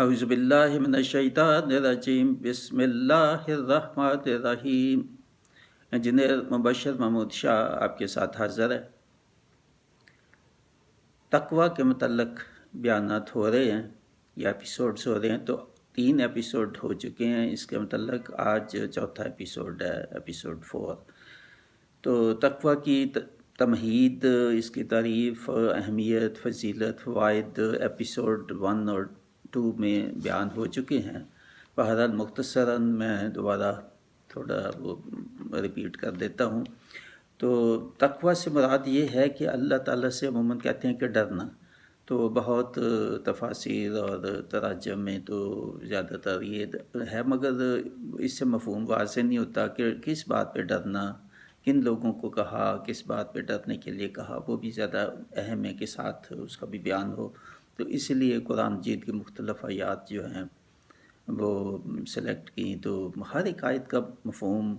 اعوذ باللہ من الشیطان الرجیم، بسم اللہ الرحمن الرحیم۔ انجینئر مبشر محمود شاہ آپ کے ساتھ حاضر ہے۔ تقوی کے متعلق بیانات ہو رہے ہیں یا ایپیسوڈز ہو رہے ہیں، تو 3 ایپیسوڈ ہو چکے ہیں اس کے متعلق۔ آج چوتھا ایپیسوڈ ہے، ایپیسوڈ 4۔ تو تقوی کی تمہید، اس کی تعریف، اہمیت، فضیلت، فوائد ایپیسوڈ 1 اور 2 میں بیان ہو چکے ہیں۔ بہرحال مختصراً میں دوبارہ تھوڑا وہ ریپیٹ کر دیتا ہوں۔ تو تقوی سے مراد یہ ہے کہ اللہ تعالیٰ سے عموماً کہتے ہیں کہ ڈرنا، تو بہت تفاسیر اور تراجم میں تو زیادہ تر یہ ہے، مگر اس سے مفہوم واضح نہیں ہوتا کہ کس بات پہ ڈرنا، کن لوگوں کو کہا، کس بات پہ ڈرنے کے لیے کہا، وہ بھی زیادہ اہم ہے کہ ساتھ اس کا بھی بیان ہو۔ تو اس لیے قرآن مجید کی مختلف آیات جو ہیں وہ سلیکٹ کی، تو ہر ایک آیت کا مفہوم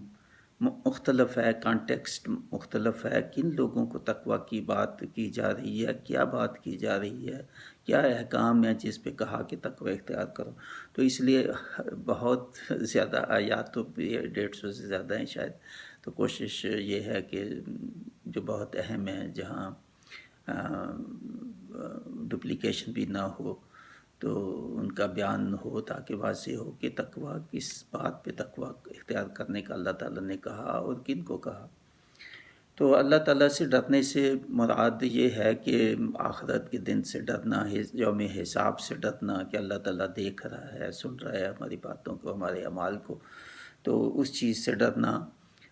مختلف ہے، کانٹیکسٹ مختلف ہے، کن لوگوں کو تقوی کی بات کی جا رہی ہے، کیا بات کی جا رہی ہے، کیا احکام ہے جس پہ کہا کہ تقوی اختیار کرو۔ تو اس لیے بہت زیادہ آیات، تو 150 سے زیادہ ہیں شاید۔ تو کوشش یہ ہے کہ جو بہت اہم ہے، جہاں ڈپلیکیشن بھی نہ ہو، تو ان کا بیان ہو تاکہ واضح ہو کہ تقوی کس بات پہ تقوی اختیار کرنے کا اللہ تعالیٰ نے کہا اور کن کو کہا۔ تو اللہ تعالیٰ سے ڈرنے سے مراد یہ ہے کہ آخرت کے دن سے ڈرنا، یوم حساب سے ڈرنا، کہ اللہ تعالیٰ دیکھ رہا ہے، سن رہا ہے ہماری باتوں کو، ہمارے اعمال کو، تو اس چیز سے ڈرنا۔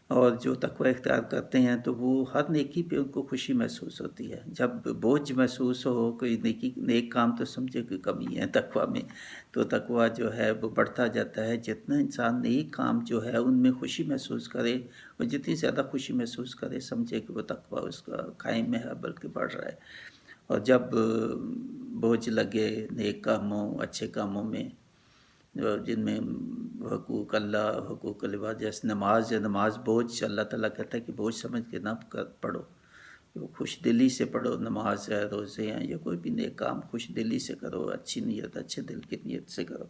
اور جو تقوی اختیار کرتے ہیں تو وہ ہر نیکی پہ ان کو خوشی محسوس ہوتی ہے۔ جب بوجھ محسوس ہو کوئی نیک کام، تو سمجھے کہ کمی ہے تقوی میں، تو تقوی جو ہے وہ بڑھتا جاتا ہے۔ جتنا انسان نیک کام جو ہے ان میں خوشی محسوس کرے، اور جتنی زیادہ خوشی محسوس کرے، سمجھے کہ وہ تقوی اس کا قائم ہے بلکہ بڑھ رہا ہے۔ اور جب بوجھ لگے نیک کاموں، اچھے کاموں میں، جن میں حقوق اللہ، حقوق العباد، جیسے نماز ہے، نماز بوجھ، اللہ تعالیٰ کہتا ہے کہ بوجھ سمجھ کے نہ پڑھو، خوش دلی سے پڑھو۔ نماز ہے، روزے ہیں، یا کوئی بھی نیک کام خوش دلی سے کرو، اچھی نیت، اچھے دل کی نیت سے کرو۔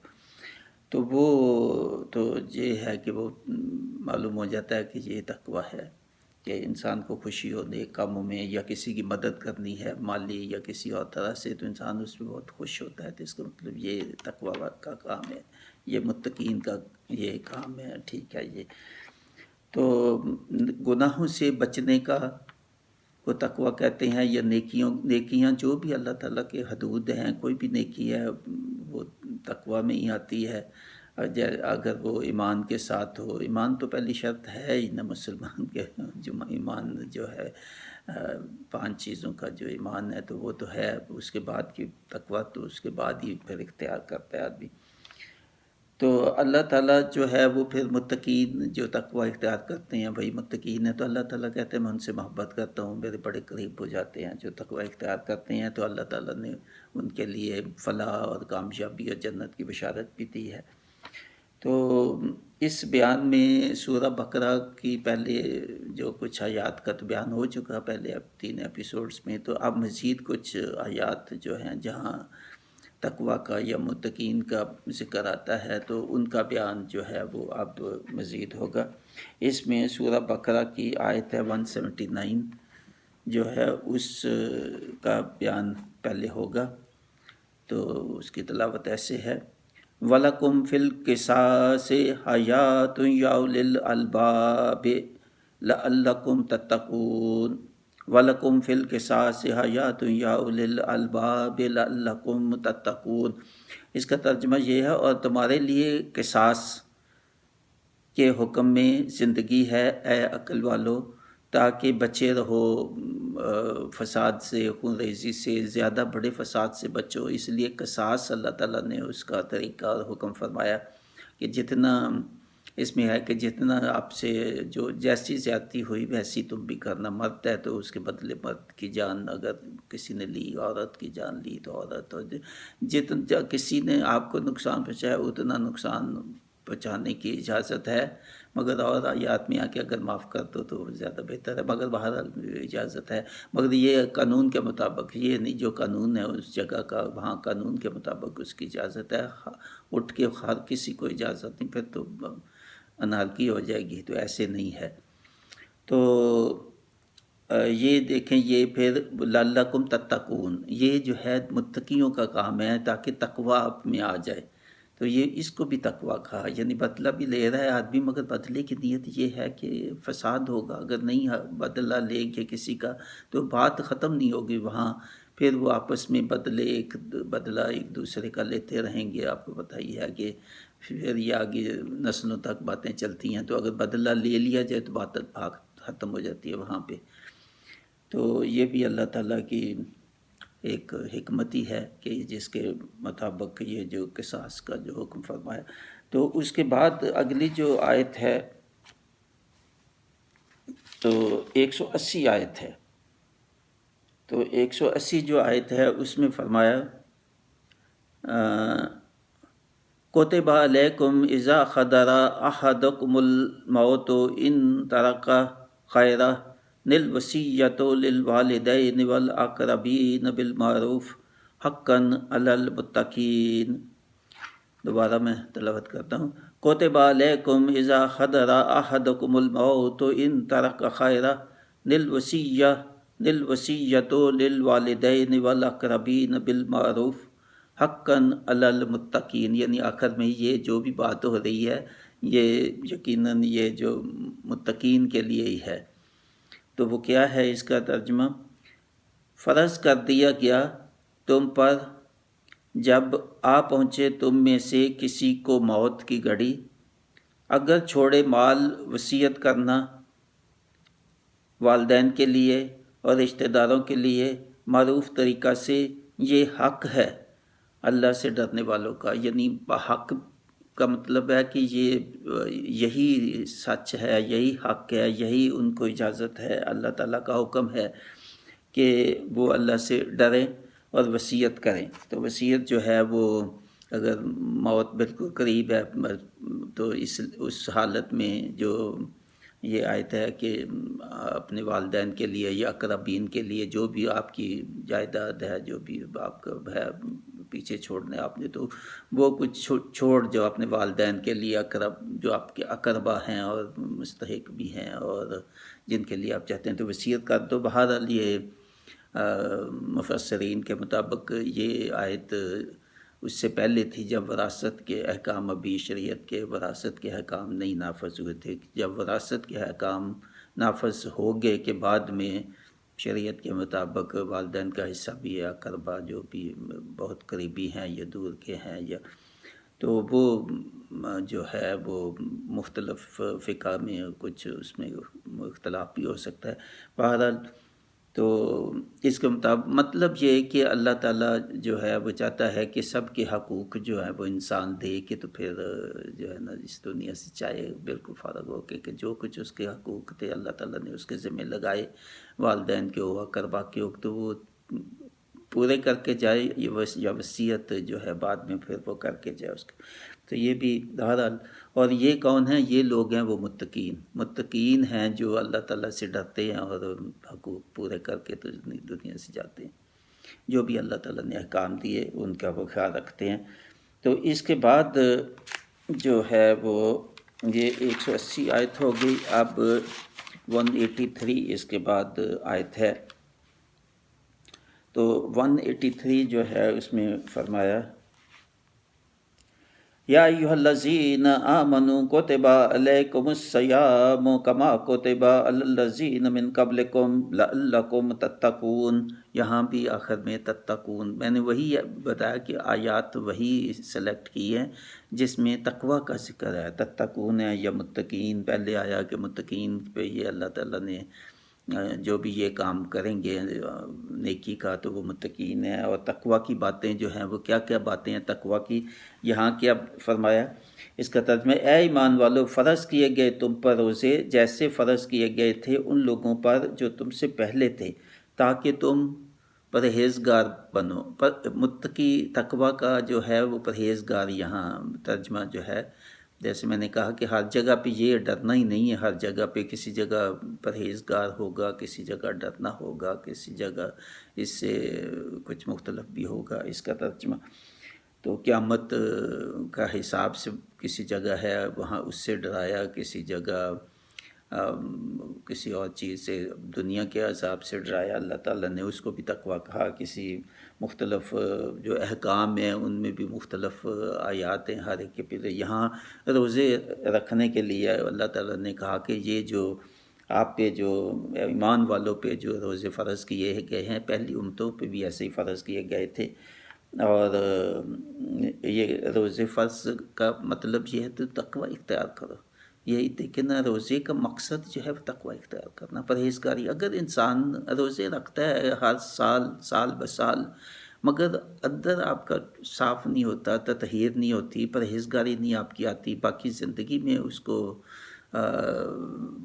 تو وہ تو یہ ہے کہ وہ معلوم ہو جاتا ہے کہ یہ تقوی ہے، کہ انسان کو خوشی ہو نیک کاموں میں، یا کسی کی مدد کرنی ہے مالی یا کسی اور طرح سے، تو انسان اس میں بہت خوش ہوتا ہے۔ تو اس کا مطلب یہ تقوی کا کام ہے، یہ متقین کا یہ کام ہے، ٹھیک ہے۔ یہ تو گناہوں سے بچنے کا کو تقوی کہتے ہیں، یا نیکیاں جو بھی اللہ تعالیٰ کے حدود ہیں، کوئی بھی نیکی ہے وہ تقوی میں ہی آتی ہے، اگر وہ ایمان کے ساتھ ہو۔ ایمان تو پہلی شرط ہے ہی نا مسلمان کے، جو ایمان جو ہے 5 چیزوں کا جو ایمان ہے، تو وہ تو ہے۔ اس کے بعد کی تقوی تو اس کے بعد ہی پھر اختیار کرتا ہے آدمی۔ تو اللہ تعالیٰ جو ہے وہ پھر متقین جو تقوی اختیار کرتے ہیں وہی متقین ہیں۔ تو اللہ تعالیٰ کہتے ہیں میں ان سے محبت کرتا ہوں، میرے بڑے قریب ہو جاتے ہیں۔ جو تقوی اختیار کرتے ہیں تو اللہ تعالیٰ نے ان کے لیے فلاح اور کامیابی اور جنت کی بشارت بھی دی ہے۔ تو اس بیان میں سورہ بقرہ کی پہلے جو کچھ آیات کا تو بیان ہو چکا پہلے 3 ایپیسوڈز میں، تو اب مزید کچھ آیات جو ہیں جہاں تقوی کا یا متقین کا ذکر آتا ہے، تو ان کا بیان جو ہے وہ اب مزید ہوگا۔ اس میں سورہ بقرہ کی آیت ہے 179 جو ہے اس کا بیان پہلے ہوگا۔ تو اس کی تلاوت ایسے ہے: وَلَكُمْ فِي الْقِصَاصِ حَيَاةٌ يَا أُولِي الْأَلْبَابِ لَعَلَّكُمْ تَتَّقُونَ۔ وَلَكُمْ فِي الْقِصَاصِ حَيَاةٌ يَا أُولِي الْأَلْبَابِ لَعَلَّكُمْ تَتَّقُونَ۔ اس کا ترجمہ یہ ہے، اور تمہارے لیے قصاص کے حکم میں زندگی ہے اے عقل والو، تاکہ بچے رہو فساد سے، خون ریزی سے، زیادہ بڑے فساد سے بچو۔ اس لیے قصاص اللہ تعالیٰ نے اس کا طریقہ اور حکم فرمایا کہ جتنا اس میں ہے کہ جتنا آپ سے جو جیسی زیادتی ہوئی ویسی تم بھی کرنا۔ مرد ہے تو اس کے بدلے مرد کی جان اگر کسی نے لی، عورت کی جان لی تو عورت، اور جتنا کسی نے آپ کو نقصان پہنچایا اتنا نقصان پہنچانے کی اجازت ہے، مگر اور آیات میں آ کے اگر معاف کر دو تو زیادہ بہتر ہے، مگر بہرحال اجازت ہے، مگر یہ قانون کے مطابق، یہ نہیں جو قانون ہے اس جگہ کا، وہاں قانون کے مطابق اس کی اجازت ہے، اٹھ کے ہر کسی کو اجازت نہیں، پھر تو انارکی ہو جائے گی، تو ایسے نہیں ہے۔ تو یہ دیکھیں، یہ پھر لعلکم تتقون، یہ جو ہے متقیوں کا کام ہے تاکہ تقوی آپ میں آ جائے، تو یہ اس کو بھی تقوی کہا، یعنی بدلہ بھی لے رہا ہے آدمی، مگر بدلے کی نیت یہ ہے کہ فساد ہوگا، اگر نہیں بدلہ لے کے کسی کا تو بات ختم نہیں ہوگی وہاں، پھر وہ آپس میں بدلہ ایک دوسرے کا لیتے رہیں گے، آپ کو پتہ ہی ہے کہ پھر یہ آگے نسلوں تک باتیں چلتی ہیں، تو اگر بدلہ لے لیا جائے تو بات ختم ہو جاتی ہے وہاں پہ۔ تو یہ بھی اللہ تعالیٰ کی ایک حکمت ہی ہے کہ جس کے مطابق یہ جو قصاص کا جو حکم فرمایا۔ تو اس کے بعد اگلی جو آیت ہے تو 180 آیت ہے، تو 180 جو آیت ہے اس میں فرمایا کتب علیکم اذا حضر احدکم الموت ان ترک خیرا للوصیۃ للوالدین والاقربین بالمعروف حقا علی المتقین۔ دوبارہ میں تلاوت کرتا ہوں، کتب علیکم اذا حضر احدکم الموت ان ترک خیرا للوصیۃ للوالدین والاقربین بالمعروف حقا علی المتقین، یعنی آخر میں یہ جو بھی بات ہو رہی ہے یہ یقیناً یہ جو متقین کے لیے ہی ہے۔ تو وہ کیا ہے اس کا ترجمہ؟ فرض کر دیا گیا تم پر جب آ پہنچے تم میں سے کسی کو موت کی گھڑی، اگر چھوڑے مال وصیت کرنا والدین کے لیے اور رشتہ داروں کے لیے معروف طریقہ سے، یہ حق ہے اللہ سے ڈرنے والوں کا، یعنی حق کا مطلب ہے کہ یہی سچ ہے، یہی حق ہے، یہی ان کو اجازت ہے، اللہ تعالیٰ کا حکم ہے کہ وہ اللہ سے ڈریں اور وصیت کریں۔ تو وصیت جو ہے وہ اگر موت بالکل قریب ہے تو اس حالت میں جو یہ آیت ہے کہ اپنے والدین کے لیے یا اقربین کے لیے جو بھی آپ کی جائیداد ہے، جو بھی آپ کا ہے پیچھے چھوڑنے آپ نے، تو وہ کچھ چھوڑ جو اپنے والدین کے لیے جو آپ کے اقربا ہیں اور مستحق بھی ہیں اور جن کے لیے آپ چاہتے ہیں تو وصیت کر دو۔ بہرحال یہ مفسرین کے مطابق یہ آیت اس سے پہلے تھی جب وراثت کے احکام ابھی شریعت کے وراثت کے احکام نہیں نافذ ہوئے تھے، جب وراثت کے احکام نافذ ہو گئے کہ بعد میں شریعت کے مطابق والدین کا حصہ بھی ہے، اقربا جو بھی بہت قریبی ہیں یا دور کے ہیں یا، تو وہ جو ہے وہ مختلف فقہ میں کچھ اس میں اختلاف بھی ہو سکتا ہے۔ بہرحال تو اس کے مطابق مطلب یہ ہے کہ اللہ تعالیٰ جو ہے وہ چاہتا ہے کہ سب کے حقوق جو ہے وہ انسان دے کہ، تو پھر جو ہے نا اس دنیا سے چاہے بالکل فارغ ہو کے کہ جو کچھ اس کے حقوق تھے اللہ تعالیٰ نے اس کے ذمہ لگائے، والدین کے ہو اقربا کے ہو، تو وہ پورے کر کے جائے، یا وصیت جو ہے بعد میں پھر وہ کر کے جائے اس کا۔ تو یہ بھی بہرحال، اور یہ کون ہیں؟ یہ لوگ ہیں وہ متقین ہیں جو اللہ تعالیٰ سے ڈرتے ہیں اور حقوق پورے کر کے تو دنیا سے جاتے ہیں، جو بھی اللہ تعالیٰ نے احکام دیے ان کا وہ خیال رکھتے ہیں۔ تو اس کے بعد جو ہے وہ یہ 180 آیت ہو گئی، اب 183 اس کے بعد آیت ہے۔ تو 183 جو ہے اس میں فرمایا یا ایھا الذین آمنوا کتب علیکم الصیام کما کتب علی الذین من قبلکم لعلکم تتقون۔ یہاں بھی آخر میں تتقون، میں نے وہی بتایا کہ آیات وہی سلیکٹ کی ہیں جس میں تقوی کا ذکر ہے، تتقون ہے یا متقین، پہلے آیا کہ متقین پہ یہ اللہ تعالیٰ نے جو بھی یہ کام کریں گے نیکی کا تو وہ متقین ہیں، اور تقوی کی باتیں جو ہیں وہ کیا کیا باتیں ہیں تقوی کی، یہاں کیا فرمایا اس کا ترجمہ، اے ایمان والو فرض کیے گئے تم پر روزے جیسے فرض کیے گئے تھے ان لوگوں پر جو تم سے پہلے تھے تاکہ تم پرہیزگار بنو۔ متقی تقوی کا جو ہے وہ پرہیزگار یہاں ترجمہ جو ہے جیسے میں نے کہا کہ ہر جگہ پہ یہ ڈرنا ہی نہیں ہے، ہر جگہ پہ کسی جگہ پرہیزگار ہوگا، کسی جگہ ڈرنا ہوگا، کسی جگہ اس سے کچھ مختلف بھی ہوگا، اس کا ترجمہ۔ تو قیامت کا حساب سے کسی جگہ ہے وہاں اس سے ڈرایا، کسی جگہ کسی اور چیز سے دنیا کے عذاب سے ڈرایا، اللہ تعالیٰ نے اس کو بھی تقویٰ کہا۔ کسی مختلف جو احکام ہیں ان میں بھی مختلف آیات ہیں، ہر ایک کے پہ یہاں روزے رکھنے کے لیے اللہ تعالیٰ نے کہا کہ یہ جو آپ پہ جو ایمان والوں پہ جو روزے فرض کیے گئے ہیں، پہلی امتوں پہ بھی ایسے ہی فرض کیے گئے تھے، اور یہ روزے فرض کا مطلب یہ ہے تو تقویٰ اختیار کرو۔ یہی دیکھیں نا، روزے کا مقصد جو ہے وہ تقویٰ اختیار کرنا، پرہیزگاری۔ اگر انسان روزے رکھتا ہے ہر سال بسال، مگر اندر آپ کا صاف نہیں ہوتا، تطہیر نہیں ہوتی، پرہیزگاری نہیں آپ کی آتی، باقی زندگی میں اس کو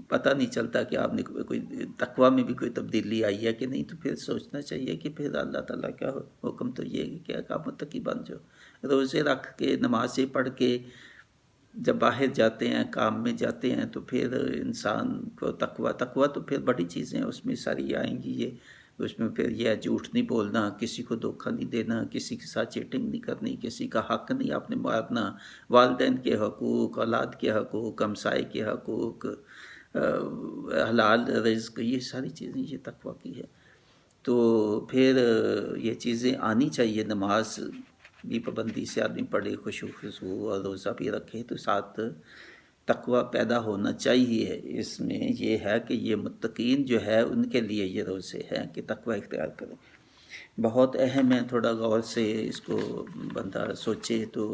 پتہ نہیں چلتا کہ آپ نے کوئی تقویٰ میں بھی کوئی تبدیلی آئی ہے کہ نہیں، تو پھر سوچنا چاہیے کہ پھر اللہ تعالیٰ کا حکم تو یہ ہے کہ اقامت متقی بن جاؤ۔ روزے رکھ کے، نمازیں پڑھ کے جب باہر جاتے ہیں، کام میں جاتے ہیں، تو پھر انسان کو تقویٰ تو پھر بڑی چیزیں اس میں ساری آئیں گی۔ یہ اس میں پھر یہ جھوٹ نہیں بولنا، کسی کو دھوکہ نہیں دینا، کسی کے ساتھ چیٹنگ نہیں کرنی، کسی کا حق نہیں آپ نے مارنا، والدین کے حقوق، اولاد کے حقوق، ہمسائے کے حقوق، حلال رزق، یہ ساری چیزیں یہ تقویٰ کی ہے۔ تو پھر یہ چیزیں آنی چاہیے۔ نماز بھی پابندی سے آدمی پڑھے، خشوع خضوع، اور روزہ بھی رکھے، تو ساتھ تقویٰ پیدا ہونا چاہیے۔ اس میں یہ ہے کہ یہ متقین جو ہے ان کے لیے یہ روزے ہیں کہ تقویٰ اختیار کریں۔ بہت اہم ہے، تھوڑا غور سے اس کو بندہ سوچے تو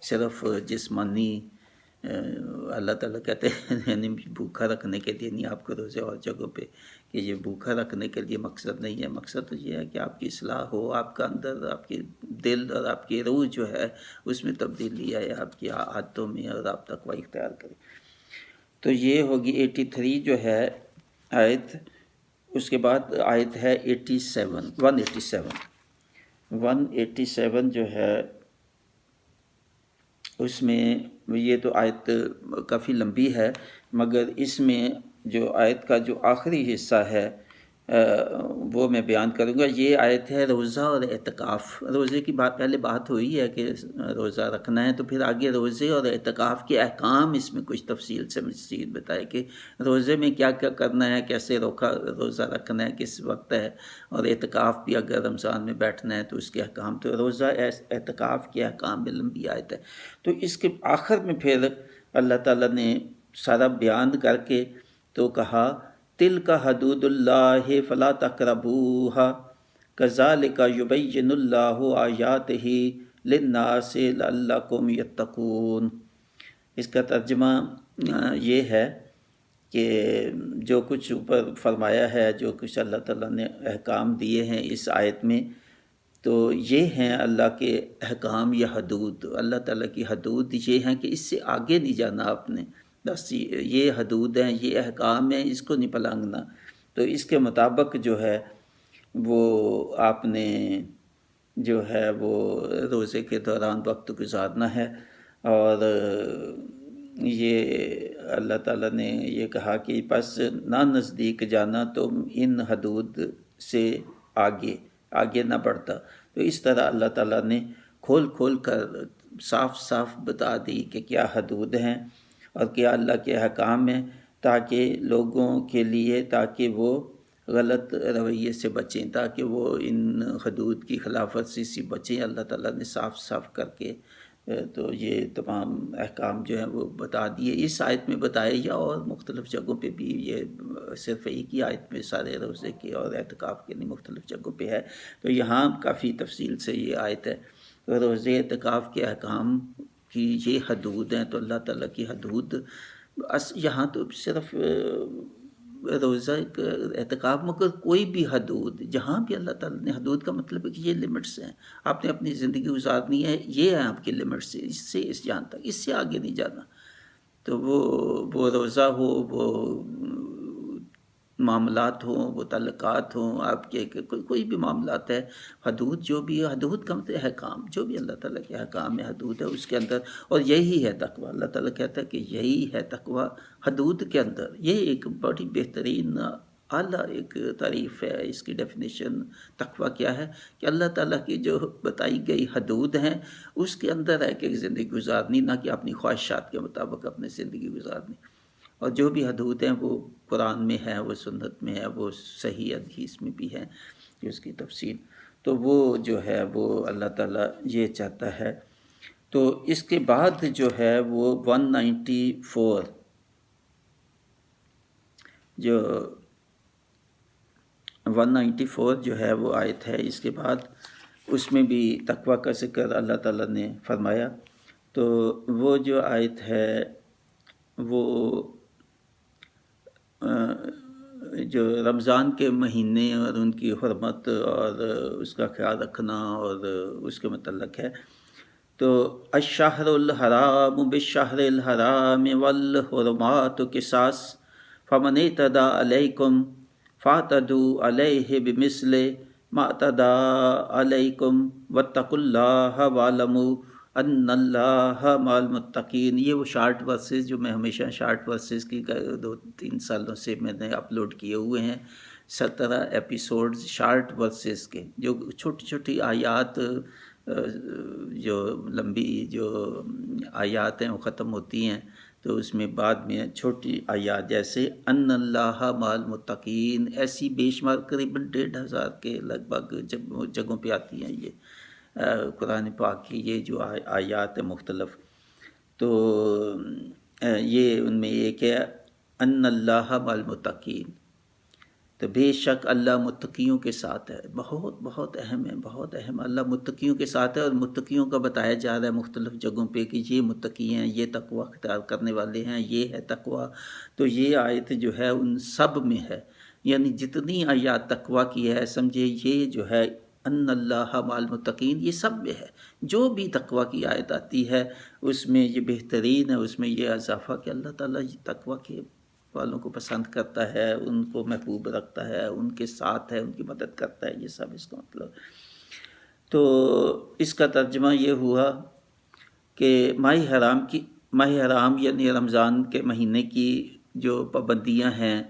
صرف جسمانی اللہ تعالیٰ کہتے ہیں یعنی بھوکا رکھنے کے لیے نہیں آپ کو روزے، اور جگہوں پہ کہ یہ بھوکا رکھنے کے لیے مقصد نہیں ہے۔ مقصد تو یہ ہے کہ آپ کی اصلاح ہو، آپ کا اندر، آپ کے دل اور آپ کی روح جو ہے اس میں تبدیلی آئے، آپ کی عادتوں میں، اور آپ تقویٰ اختیار کریں۔ تو یہ ہوگی 83 جو ہے آیت۔ اس کے بعد آیت ہے 187 جو ہے، اس میں یہ تو آیت کافی لمبی ہے، مگر اس میں جو آیت کا جو آخری حصہ ہے وہ میں بیان کروں گا۔ یہ آیت ہے روزہ اور اعتکاف۔ روزے کی پہلے بات ہوئی ہے کہ روزہ رکھنا ہے، تو پھر آگے روزے اور اعتکاف کے احکام اس میں کچھ تفصیل سے مزید بتائے کہ روزے میں کیا کیا کرنا ہے، کیسے روزہ رکھنا ہے، کس وقت ہے، اور اعتکاف بھی اگر رمضان میں بیٹھنا ہے تو اس کے احکام۔ تو روزہ اعتکاف کے احکام میں لمبی آیت ہے۔ تو اس کے آخر میں پھر اللہ تعالیٰ نے سارا بیان کر کے تو کہا تِلْکَ حدود اللہ فلا تقربوها کذالک یبین اللہ آیاتہ للناس لعلکم یتقون۔ اس کا ترجمہ یہ ہے کہ جو کچھ اوپر فرمایا ہے، جو کچھ اللہ تعالیٰ نے احکام دیے ہیں اس آیت میں، تو یہ ہیں اللہ کے احکام یا حدود۔ اللہ تعالیٰ کی حدود یہ ہیں کہ اس سے آگے نہیں جانا آپ نے، بس یہ حدود ہیں، یہ احکام ہیں، اس کو نہیں پلانگنا۔ تو اس کے مطابق جو ہے وہ آپ نے جو ہے وہ روزے کے دوران وقت گزارنا ہے۔ اور یہ اللہ تعالیٰ نے یہ کہا کہ بس نہ نزدیک جانا تم ان حدود سے آگے نہ بڑھتا۔ تو اس طرح اللہ تعالیٰ نے کھول کر صاف بتا دی کہ کیا حدود ہیں اور کیا اللہ کے احکام ہیں، تاکہ لوگوں کے لیے، تاکہ وہ غلط رویے سے بچیں، تاکہ وہ ان حدود کی خلاف ورزی سے بچیں۔ اللہ تعالیٰ نے صاف کر کے تو یہ تمام احکام جو ہیں وہ بتا دیے، اس آیت میں بتائے، یا اور مختلف جگہوں پہ بھی، یہ صرف ایک ہی آیت میں سارے روزے کے اور اعتکاف کے نہیں، مختلف جگہوں پہ ہے۔ تو یہاں کافی تفصیل سے یہ آیت ہے۔ روزے اعتکاف کے احکام کی یہ حدود ہیں، تو اللہ تعالیٰ کی حدود یہاں تو صرف روزہ اعتکاف، مگر کوئی بھی حدود جہاں بھی اللہ تعالیٰ نے حدود کا مطلب ہے کہ یہ لمٹس ہیں، آپ نے اپنی زندگی گزارنی ہے، یہ ہیں آپ کی لمٹس، اس سے اس جان تک، اس سے آگے نہیں جانا۔ تو وہ روزہ ہو، وہ معاملات ہوں، وہ تعلقات ہوں، آپ کے کوئی بھی معاملات ہے، حدود جو بھی ہے، حدود کا مطلب احکام، جو بھی اللہ تعالیٰ کے احکام ہے، حدود ہے اس کے اندر، اور یہی ہے تقویٰ۔ اللہ تعالیٰ کہتا ہے کہ یہی ہے تقویٰ حدود کے اندر۔ یہ ایک بڑی بہترین اعلیٰ ایک تعریف ہے، اس کی ڈیفینیشن تقویٰ کیا ہے کہ اللہ تعالیٰ کی جو بتائی گئی حدود ہیں اس کے اندر رہ کے زندگی گزارنی، نہ کہ اپنی خواہشات کے مطابق اپنی زندگی گزارنی۔ اور جو بھی حدود ہیں وہ قرآن میں ہے، وہ سنت میں ہے، وہ صحیح حدیث میں بھی ہے کہ اس کی تفصیل، تو وہ جو ہے وہ اللہ تعالیٰ یہ چاہتا ہے۔ تو اس کے بعد جو ہے وہ 194 جو 194 جو ہے وہ آیت ہے، اس کے بعد اس میں بھی تقویٰ کا ذکر اللہ تعالیٰ نے فرمایا۔ تو وہ جو آیت ہے وہ جو رمضان کے مہینے اور ان کی حرمت اور اس کا خیال رکھنا اور اس کے متعلق ہے۔ تو الشہر الحرام بالشہر الحرام والحرمات قصاص فمن اعتدی علیکم فاعتدوا علیہ بمثل ما اعتدی علیکم واتقوا اللہ واعلموا ان اللہ مع المتقین۔ یہ وہ شارٹ ورسز جو میں ہمیشہ شارٹ ورسز کی 2-3 سالوں سے میں نے اپلوڈ کیے ہوئے ہیں، 17 ایپیسوڈز شارٹ ورسز کے، جو چھوٹی چھوٹی آیات، جو لمبی جو آیات ہیں وہ ختم ہوتی ہیں، تو اس میں بعد میں چھوٹی آیات جیسے ان اللہ مع المتقین، ایسی بے شمار قریباً 1500 کے لگ بھگ جگہوں پہ آتی ہیں یہ قرآن پاک کی یہ جو آیات مختلف۔ تو یہ ان میں ایک ہے ان اللہ مع المتقین، تو بے شک اللہ متقیوں کے ساتھ ہے۔ بہت بہت اہم ہے، بہت اہم، اللہ متقیوں کے ساتھ ہے، اور متقیوں کا بتایا جا رہا ہے مختلف جگہوں پہ کہ یہ متقی ہیں، یہ تقویٰ اختیار کرنے والے ہیں، یہ ہے تقویٰ۔ تو یہ آیت جو ہے ان سب میں ہے، یعنی جتنی آیات تقویٰ کی ہے سمجھے یہ جو ہے ان اللہ مع المتقین یہ سب میں ہے۔ جو بھی تقویٰ کی آیت آتی ہے اس میں یہ بہترین ہے، اس میں یہ اضافہ کہ اللہ تعالیٰ یہ تقویٰ کے والوں کو پسند کرتا ہے، ان کو محبوب رکھتا ہے، ان کے ساتھ ہے، ان کی مدد کرتا ہے، یہ سب اس کا مطلب۔ تو اس کا ترجمہ یہ ہوا کہ ماہ حرام یعنی رمضان کے مہینے کی جو پابندیاں ہیں،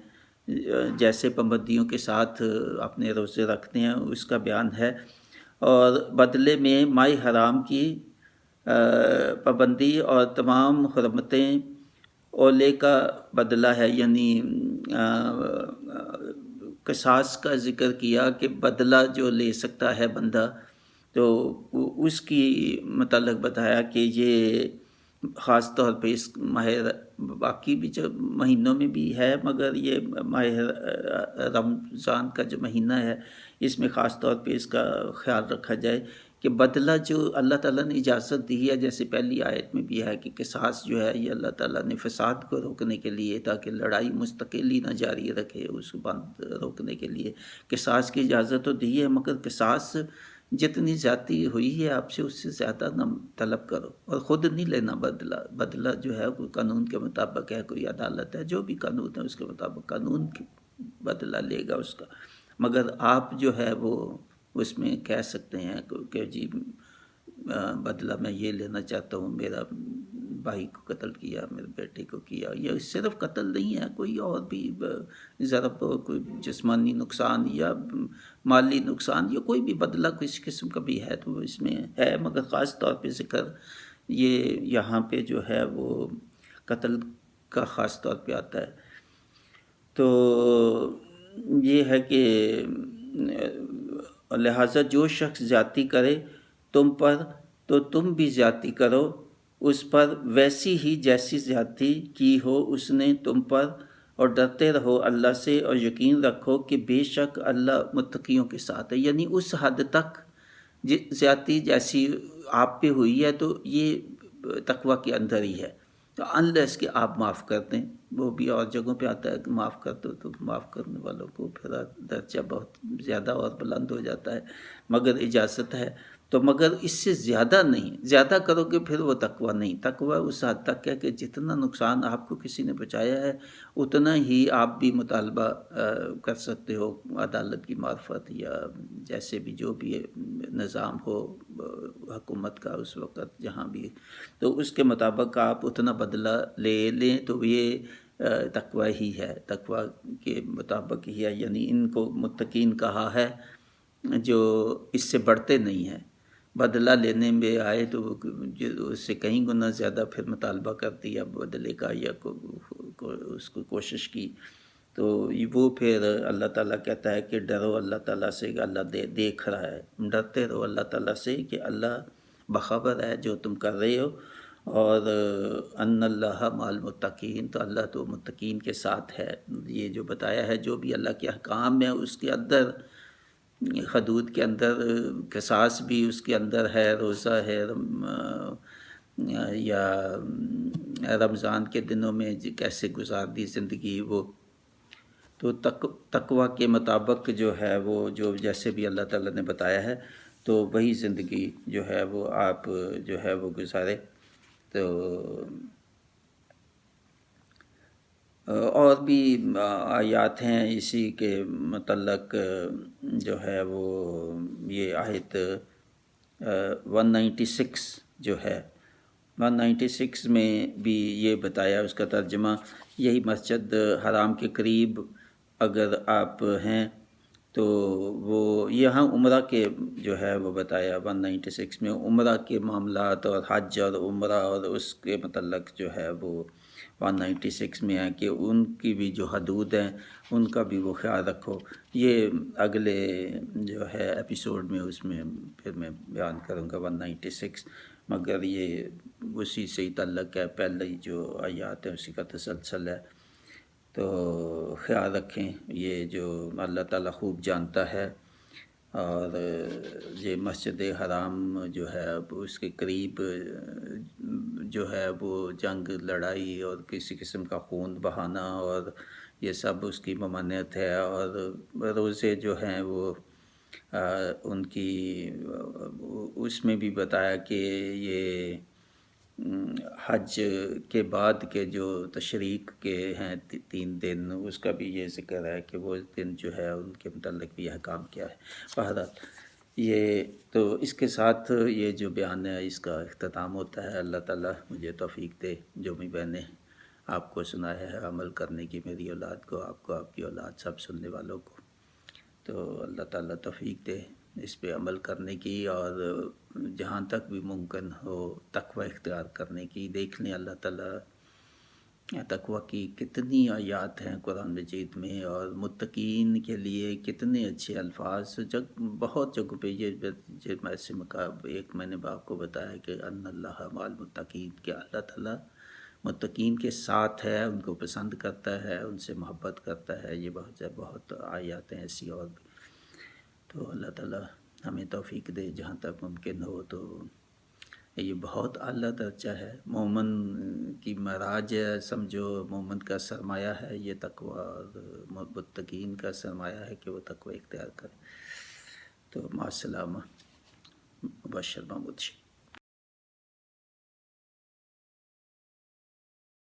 جیسے پابندیوں کے ساتھ اپنے روزے رکھتے ہیں اس کا بیان ہے، اور بدلے میں ماہ حرام کی پابندی اور تمام حرمتیں اولے کا بدلہ ہے، یعنی قصاص کا ذکر کیا کہ بدلہ جو لے سکتا ہے بندہ، تو اس کی متعلق بتایا کہ یہ خاص طور پہ اس ماہ، باقی بھی جو مہینوں میں بھی ہے مگر یہ ماہ رمضان کا جو مہینہ ہے اس میں خاص طور پہ اس کا خیال رکھا جائے کہ بدلہ جو اللہ تعالیٰ نے اجازت دی ہے، جیسے پہلی آیت میں بھی ہے کہ قصاص جو ہے یہ اللہ تعالیٰ نے فساد کو روکنے کے لیے، تاکہ لڑائی مستقلی نہ جاری رکھے، اس کو بند روکنے کے لیے قصاص کی اجازت تو دی ہے، مگر قصاص جتنی زیادتی ہوئی ہے آپ سے اس سے زیادہ نہ طلب کرو، اور خود نہیں لینا بدلہ جو ہے کوئی قانون کے مطابق ہے، کوئی عدالت ہے، جو بھی قانون ہے اس کے مطابق قانون کی بدلہ لے گا اس کا، مگر آپ جو ہے وہ اس میں کہہ سکتے ہیں کہ جی بدلہ میں یہ لینا چاہتا ہوں، میرا بھائی کو قتل کیا، میرے بیٹے کو کیا، یہ صرف قتل نہیں ہے، کوئی اور بھی ضرب، کوئی جسمانی نقصان یا مالی نقصان یا کوئی بھی بدلہ کسی قسم کا بھی ہے تو اس میں ہے، مگر خاص طور پہ ذکر یہ یہاں پہ جو ہے وہ قتل کا خاص طور پہ آتا ہے۔ تو یہ ہے کہ لہٰذا جو شخص زیادتی کرے تم پر تو تم بھی زیادتی کرو اس پر ویسی ہی جیسی زیادتی کی ہو اس نے تم پر، اور ڈرتے رہو اللہ سے اور یقین رکھو کہ بے شک اللہ متقیوں کے ساتھ ہے۔ یعنی اس حد تک زیادتی جیسی آپ پہ ہوئی ہے تو یہ تقویٰ کے اندر ہی ہے، تو انلیس کہ آپ معاف کر دیں، وہ بھی اور جگہوں پہ آتا ہے کہ معاف کر دو، تو معاف کرنے والوں کو پھر درجہ بہت زیادہ اور بلند ہو جاتا ہے، مگر اجازت ہے تو، مگر اس سے زیادہ نہیں، زیادہ کرو گے پھر وہ تقویٰ نہیں۔ تقویٰ اس حد تک ہے کہ جتنا نقصان آپ کو کسی نے پہنچایا ہے اتنا ہی آپ بھی مطالبہ کر سکتے ہو عدالت کی معرفت یا جیسے بھی جو بھی نظام ہو حکومت کا اس وقت جہاں بھی، تو اس کے مطابق آپ اتنا بدلہ لے لیں، تو یہ تقویٰ ہی ہے، تقویٰ کے مطابق ہی ہے۔ یعنی ان کو متقین کہا ہے جو اس سے بڑھتے نہیں ہیں، بدلہ لینے میں آئے تو اس سے کہیں گنا زیادہ پھر مطالبہ کر دیا بدلے کا یا اس کو کوشش کی، تو وہ پھر اللہ تعالیٰ کہتا ہے کہ ڈرو اللہ تعالیٰ سے، اللہ دیکھ رہا ہے، ڈرتے رہو اللہ تعالیٰ سے کہ اللہ بخبر ہے جو تم کر رہے ہو، اور ان اللہ مع المتقین، تو اللہ تو متقین کے ساتھ ہے۔ یہ جو بتایا ہے جو بھی اللہ کے احکام ہے اس کے اندر، حدود کے اندر، قصاص بھی اس کے اندر ہے، روزہ ہے، یا رمضان کے دنوں میں کیسے گزار دی زندگی، وہ تو تقویٰ کے مطابق جو ہے وہ جو جیسے بھی اللہ تعالیٰ نے بتایا ہے تو وہی زندگی جو ہے وہ آپ جو ہے وہ گزارے۔ تو اور بھی آیات ہیں اسی کے متعلق، جو ہے وہ یہ آیت 196 جو ہے، 196 میں بھی یہ بتایا، اس کا ترجمہ یہی مسجد حرام کے قریب اگر آپ ہیں تو وہ یہاں عمرہ کے جو ہے وہ بتایا 196 میں، عمرہ کے معاملات اور حج اور عمرہ اور اس کے متعلق جو ہے وہ 196 میں ہے کہ ان کی بھی جو حدود ہیں ان کا بھی وہ خیال رکھو۔ یہ اگلے جو ہے ایپیسوڈ میں اس میں پھر میں بیان کروں گا 196، مگر یہ اسی سے ہی تعلق ہے، پہلے جو آیات ہیں اسی کا تسلسل ہے۔ تو خیال رکھیں، یہ جو اللہ تعالیٰ خوب جانتا ہے، اور یہ مسجد حرام جو ہے اس کے قریب جو ہے وہ جنگ، لڑائی اور کسی قسم کا خون بہانا اور یہ سب اس کی ممانعت ہے، اور روزے جو ہیں وہ ان کی اس میں بھی بتایا کہ یہ حج کے بعد کے جو تشریق کے ہیں 3 دن، اس کا بھی یہ ذکر ہے کہ وہ دن جو ہے ان کے متعلق بھی احکام کیا ہے۔ بہرحال یہ تو اس کے ساتھ یہ جو بیان ہے اس کا اختتام ہوتا ہے۔ اللہ تعالیٰ مجھے توفیق دے جو بھی میں نے آپ کو سنایا ہے عمل کرنے کی، میری اولاد کو، آپ کو، آپ کی اولاد، سب سننے والوں کو، تو اللہ تعالیٰ توفیق دے اس پہ عمل کرنے کی، اور جہاں تک بھی ممکن ہو تقوی اختیار کرنے کی۔ دیکھ لیں اللہ تعالیٰ تقوی کی کتنی آیات ہیں قرآن مجید میں، اور متقین کے لیے کتنے اچھے الفاظ، بہت جگہوں پہ یہ ایک میں نے آپ کو بتایا کہ ان اللہ مع المتقین، کہ اللہ تعالیٰ متقین کے ساتھ ہے، ان کو پسند کرتا ہے، ان سے محبت کرتا ہے۔ یہ بہت آیات ہیں ایسی اور بھی۔ تو اللہ تعالیٰ ہمیں توفیق دے جہاں تک ممکن ہو۔ تو یہ بہت اعلیٰ درجہ ہے، مومن کی معراج ہے، سمجھو مومن کا سرمایہ ہے یہ تقوی، اور متقین کا سرمایہ ہے کہ وہ تقوی اختیار کرے۔ تو مع السلامہ، مبشر محمود شیخ۔